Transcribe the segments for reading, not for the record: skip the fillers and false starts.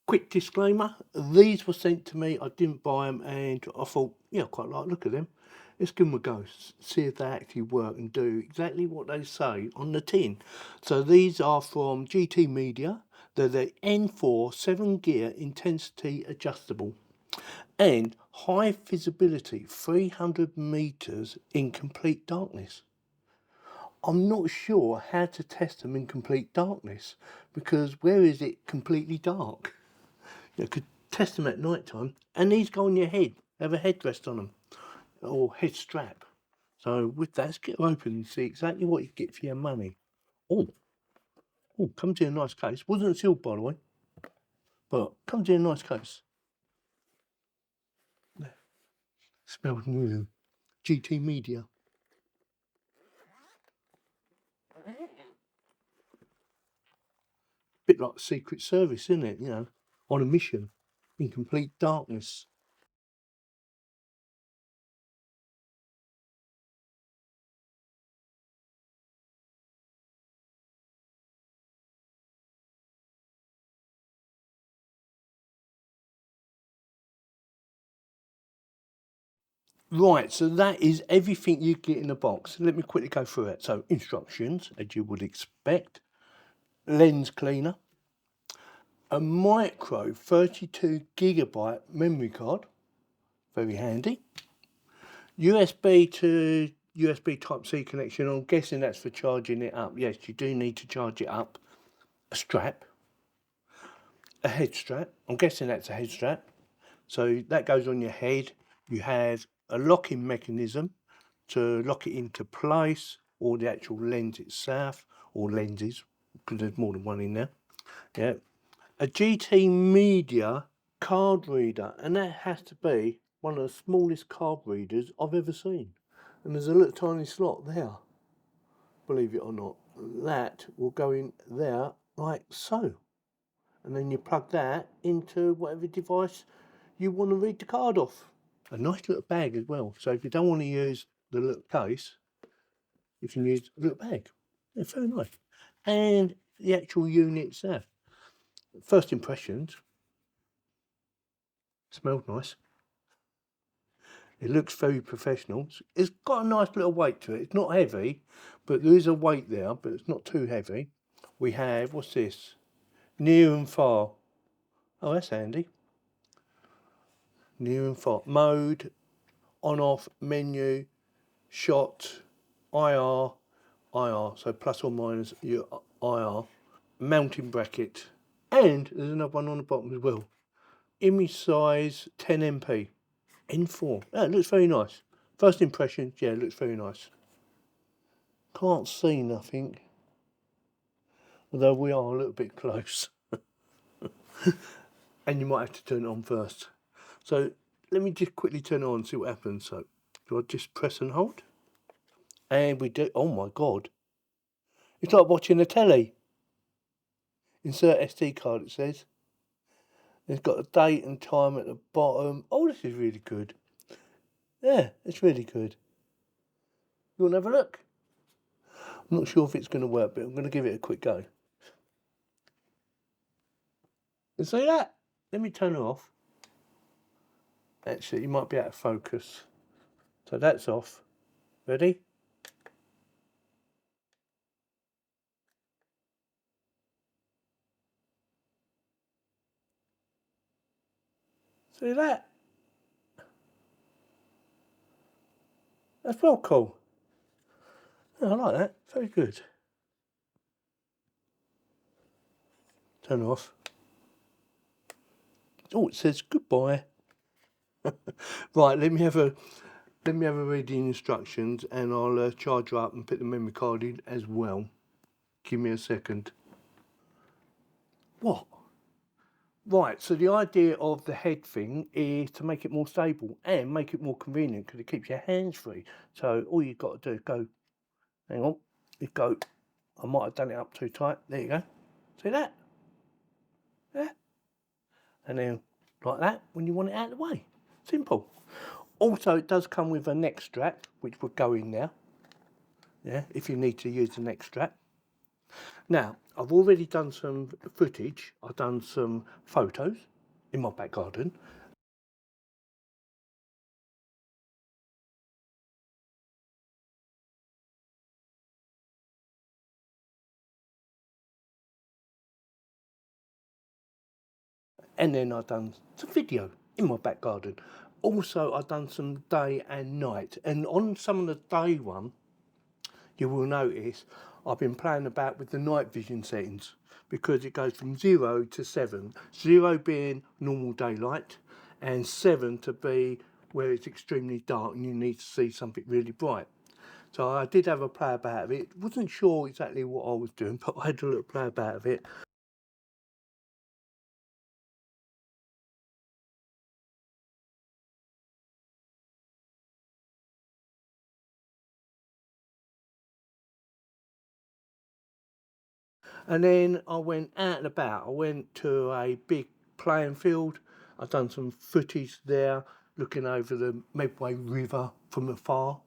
Quick disclaimer, these were sent to me, I didn't buy them, and I thought, yeah, I quite like the look of them. Let's give them a go, see if they actually work and do exactly what they say on the tin. So these are from GT Media. They're the N4 7 gear intensity adjustable and high visibility 300 meters in complete darkness. I'm not sure how to test them in complete darkness, because where is it completely dark? You could test them at night time, and these go on your head, have a headrest on them, or head strap. So with that, let's get them open and see exactly what you get for your money. Oh, comes in a nice case. Wasn't sealed, by the way, but comes in a nice case. Smells new. GT Media. Bit like Secret Service, isn't it? You know, on a mission in complete darkness. Right, so that is everything you get in the box. Let me quickly go through it. So instructions, as you would expect. Lens cleaner. A micro 32GB memory card. Very handy. USB to USB Type-C connection. I'm guessing that's for charging it up. Yes, you do need to charge it up. A strap. A head strap. I'm guessing that's a head strap. So that goes on your head. You have a locking mechanism to lock it into place, or the actual lens itself, or lenses, because there's more than one in there. Yeah. A GT Media card reader, and that has to be one of the smallest card readers I've ever seen. And there's a little tiny slot there, believe it or not. That will go in there like so. And then you plug that into whatever device you want to read the card off. A nice little bag as well. So if you don't want to use the little case, you can use a little bag. Yeah, very nice. And the actual unit itself. First impressions, smells nice. It looks very professional. It's got a nice little weight to it. It's not heavy, but there is a weight there, but it's not too heavy. We have, what's this? Near and far. Oh, that's handy. Near and far. Mode, on off, menu, shot, IR, IR, so plus or minus your IR, mounting bracket, and there's another one on the bottom as well. Image size 10MP, N4. That looks very nice. First impression, yeah, it looks very nice. Can't see nothing, although we are a little bit close. And you might have to turn it on first. So let me just quickly turn it on and see what happens. So do I just press and hold? And we do, oh my God. It's like watching a telly. Insert SD card, it says. It's got a date and time at the bottom. Oh, this is really good. Yeah, it's really good. You want to have a look? I'm not sure if it's going to work, but I'm going to give it a quick go. You see that? Let me turn it off. Actually, you might be out of focus. So that's off. Ready? See that? That's well cool. Yeah, I like that. Very good. Turn it off. Oh, it says goodbye. Right, let me have a read the instructions, and I'll charge her up and put the memory card in as well. Give me a second. What? Right, so the idea of the head thing is to make it more stable and make it more convenient, because it keeps your hands free. So all you've got to do is go, hang on, you go, I might have done it up too tight, there you go. See that? Yeah. And then like that when you want it out of the way. Simple. Also, it does come with a neck strap, which would go in there. Yeah, if you need to use the neck strap. Now, I've already done some footage. I've done some photos in my back garden. And then I've done some video in my back garden. Also, I've done some day and night. And on some of the day one, you will notice I've been playing about with the night vision settings because it goes from 0 to 7. 0 being normal daylight and 7 to be where it's extremely dark and you need to see something really bright. So I did have a play about it. Wasn't sure exactly what I was doing, but I had a little play about it. And then I went out and about. I went to a big playing field. I've done some footage there, looking over the Medway River from afar.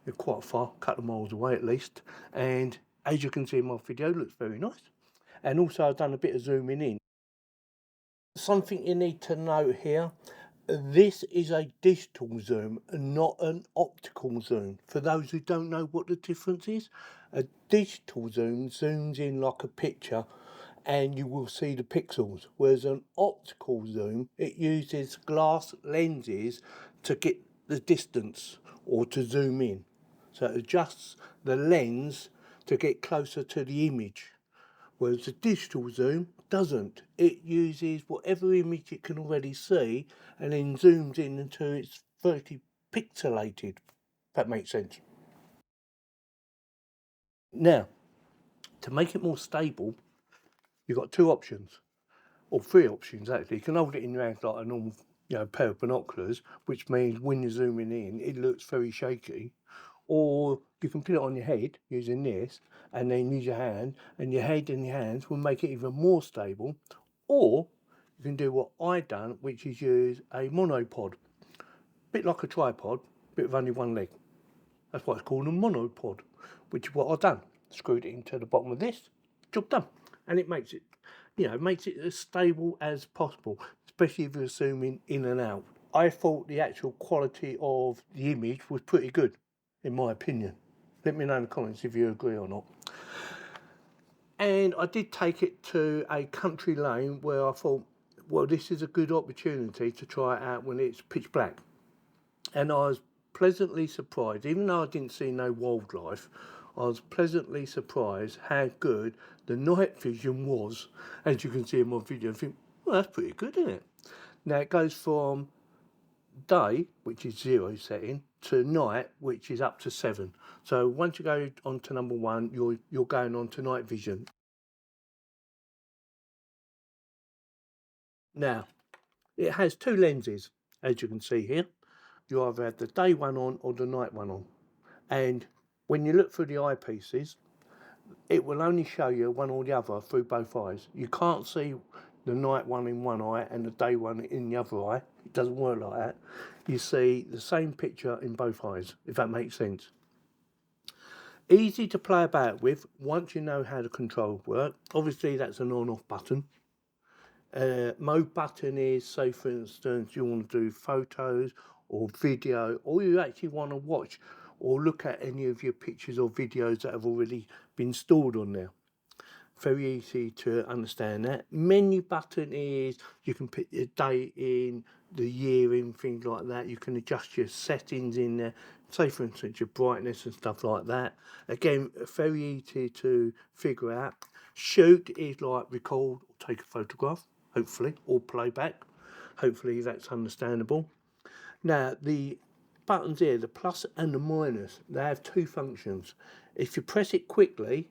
It's quite far, a couple of miles away at least. And as you can see in my video, it looks very nice. And also I've done a bit of zooming in. Something you need to note here, this is a digital zoom and not an optical zoom. For those who don't know what the difference is, a digital zoom zooms in like a picture and you will see the pixels, whereas an optical zoom, it uses glass lenses to get the distance or to zoom in. So it adjusts the lens to get closer to the image. Whereas the digital zoom doesn't. It uses whatever image it can already see and then zooms in until it's virtually pixelated, if that makes sense. Now, to make it more stable, you've got two options, or three options actually. You can hold it in your hand like a normal pair of binoculars, which means when you're zooming in, it looks very shaky. Or you can put it on your head using this and then use your hand, and your head and your hands will make it even more stable. Or you can do what I done, which is use a monopod, bit like a tripod, bit with only one leg. That's why it's called a monopod, which is what I've done. Screwed it into the bottom of this, job done. And it makes it, makes it as stable as possible, especially if you're zooming in and out. I thought the actual quality of the image was pretty good, in my opinion. Let me know in the comments if you agree or not. And I did take it to a country lane where I thought, well, this is a good opportunity to try it out when it's pitch black. And I was pleasantly surprised, even though I didn't see no wildlife, I was pleasantly surprised how good the night vision was. As you can see in my video, I think, well, that's pretty good, isn't it? Now it goes from day, which is 0 setting, to night, which is up to 7. So once you go on to number 1, you're going on to night vision. Now, it has two lenses, as you can see here. You either have the day one on or the night one on. And when you look through the eyepieces, it will only show you one or the other through both eyes. You can't see the night one in one eye and the day one in the other eye. It doesn't work like that. You see the same picture in both eyes, if that makes sense. Easy to play about with once you know how the controls work. Obviously that's an on-off button. Mode button is, say for instance, you want to do photos or video, or you actually want to watch or look at any of your pictures or videos that have already been stored on there. Very easy to understand that. Menu button is, you can put your date in, the year in, things like that. You can adjust your settings in there, say for instance your brightness and stuff like that. Again, very easy to figure out. Shoot is like record or take a photograph, hopefully, or playback. Hopefully that's understandable. Now the buttons here, the plus and the minus, they have two functions. If you press it quickly,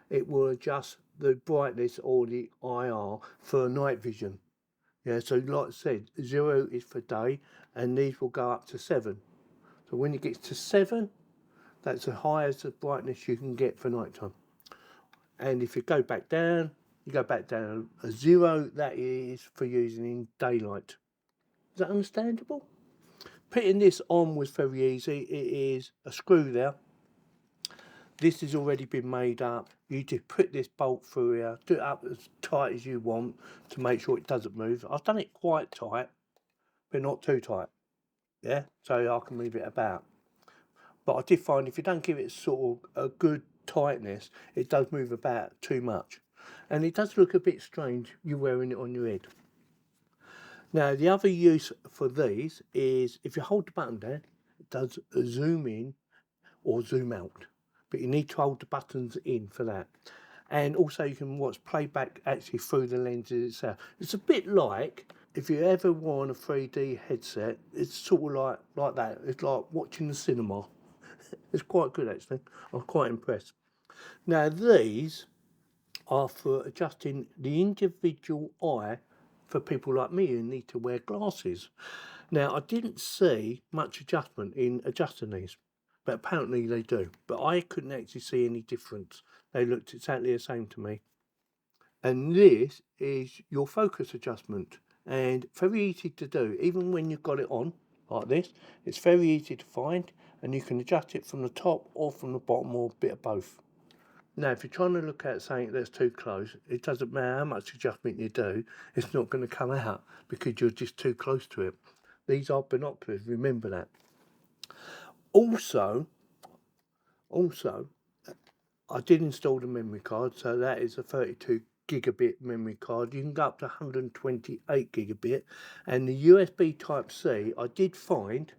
it will adjust the brightness or the IR for night vision. Yeah, so like I said, 0 is for day and these will go up to 7. So when it gets to 7, that's the highest of brightness you can get for night time. And if you go back down, you go back down a 0, that is for using in daylight. Is that understandable? Putting this on was very easy. It is a screw there. This has already been made up you just put this bolt through here, do it up as tight as you want to make sure it doesn't move. I've done it quite tight, but not too tight, yeah, so I can move it about. But I did find if you don't give it sort of a good tightness, it does move about too much. And it does look a bit strange, you wearing it on your head. Now, the other use for these is if you hold the button down, it does zoom in or zoom out. But you need to hold the buttons in for that. And also you can watch playback actually through the lenses itself. It's a bit like, if you ever worn a 3D headset, it's sort of like that. It's like watching the cinema. It's quite good actually. I'm quite impressed. Now these are for adjusting the individual eye for people like me who need to wear glasses. Now I didn't see much adjustment in adjusting these, but apparently they do. But I couldn't actually see any difference. They looked exactly the same to me. And this is your focus adjustment, and very easy to do. Even when you've got it on like this, it's very easy to find, and you can adjust it from the top or from the bottom or a bit of both. Now if you're trying to look at something that's too close, it doesn't matter how much adjustment you do, it's not going to come out because you're just too close to it. These are binoculars, remember that. Also I did install the memory card, so that is a 32 gigabit memory card. You can go up to 128 gigabit, and the USB type C, I did find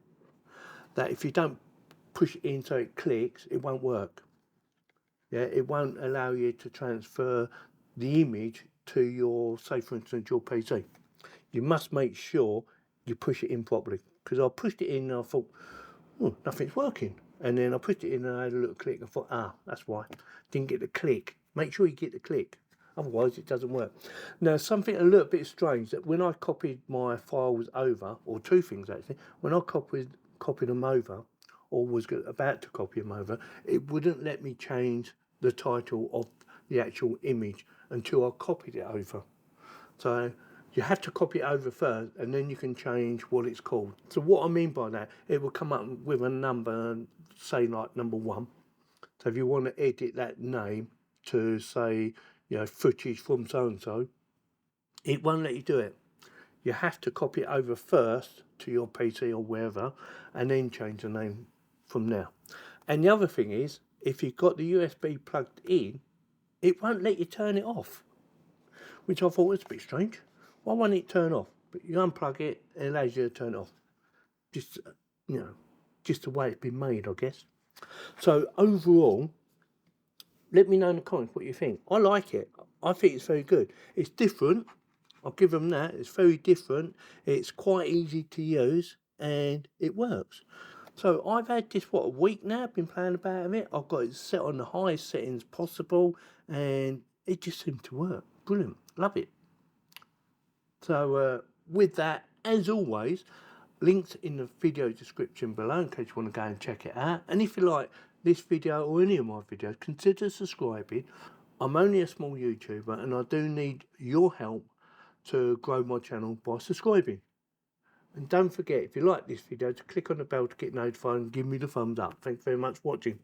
that if you don't push it in so it clicks, it won't work. Yeah, it won't allow you to transfer the image to your, say for instance, your PC. You must make sure you push it in properly, because I pushed it in and I thought, oh, nothing's working. And then I pushed it in and I had a little click. I thought, ah, that's why. Didn't get the click. Make sure you get the click. Otherwise, it doesn't work. Now, something a little bit strange, that when I copied my files over, or two things actually, when I copied them over, or was about to copy them over, it wouldn't let me change the title of the actual image until I copied it over. So you have to copy it over first, and then you can change what it's called. So what I mean by that, it will come up with a number, say like number 1. So if you want to edit that name to say, you know, footage from so-and-so, it won't let you do it. You have to copy it over first to your PC or wherever, and then change the name from there. And the other thing is, if you've got the USB plugged in, it won't let you turn it off, which I thought was a bit strange. Why won't it turn off? But you unplug it, it allows you to turn it off. Just, you know, just the way it's been made, I guess. So overall, let me know in the comments what you think. I like it. I think it's very good. It's different. I'll give them that. It's very different. It's quite easy to use, and it works. So I've had this, what, a week now? I've been playing about with it. I've got it set on the highest settings possible, and it just seemed to work. Brilliant. Love it. So with that, as always, links in the video description below in case you want to go and check it out. And if you like this video or any of my videos, consider subscribing. I'm only a small YouTuber, and I do need your help to grow my channel by subscribing. And don't forget, if you like this video, to click on the bell to get notified and give me the thumbs up. Thanks very much for watching.